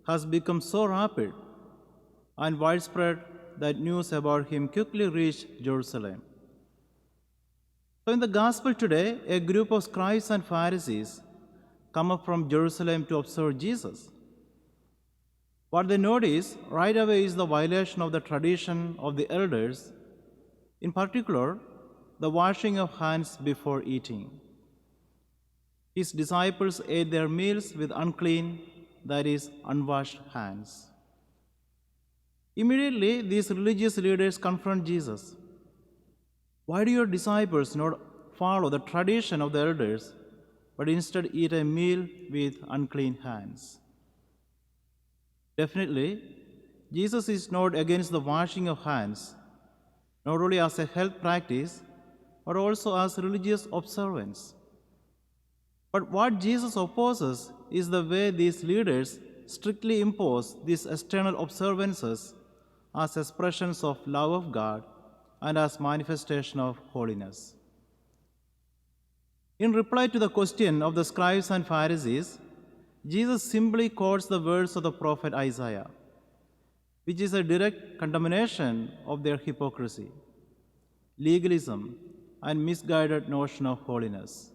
has become so rapid and widespread that news about him quickly reached Jerusalem. So in the gospel today, a group of scribes and Pharisees come up from Jerusalem to observe Jesus. What they notice right away is the violation of the tradition of the elders, in particular, the washing of hands before eating. His disciples ate their meals with unclean, that is, unwashed hands. Immediately, these religious leaders confront Jesus. Why do your disciples not follow the tradition of the elders, but instead eat a meal with unclean hands? Definitely, Jesus is not against the washing of hands, not only as a health practice, but also as religious observance. But what Jesus opposes is the way these leaders strictly impose these external observances as expressions of love of God and as manifestation of holiness. In reply to the question of the scribes and Pharisees, Jesus simply quotes the words of the prophet Isaiah, which is a direct condemnation of their hypocrisy, legalism, and misguided notion of holiness.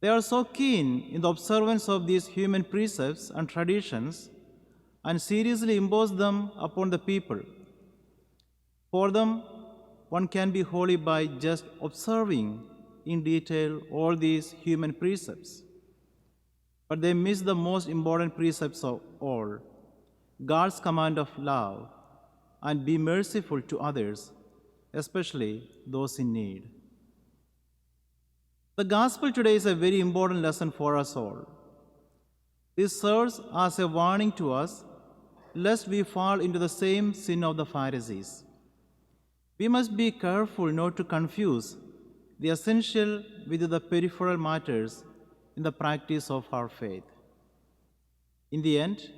They are so keen in the observance of these human precepts and traditions and seriously impose them upon the people. For them, one can be holy by just observing in detail all these human precepts. But they miss the most important precepts of all, God's command of love and be merciful to others, especially those in need. The gospel today is a very important lesson for us all. This serves as a warning to us lest we fall into the same sin of the Pharisees. We must be careful not to confuse the essential with the peripheral matters in the practice of our faith. In the end,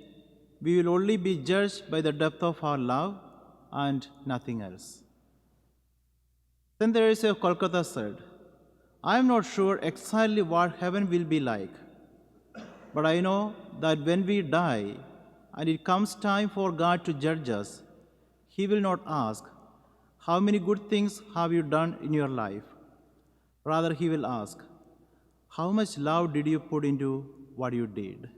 we will only be judged by the depth of our love and nothing else. Then there is a Kolkata said, I am not sure exactly what heaven will be like, but I know that when we die and it comes time for God to judge us, He will not ask, how many good things have you done in your life? Rather, He will ask, how much love did you put into what you did?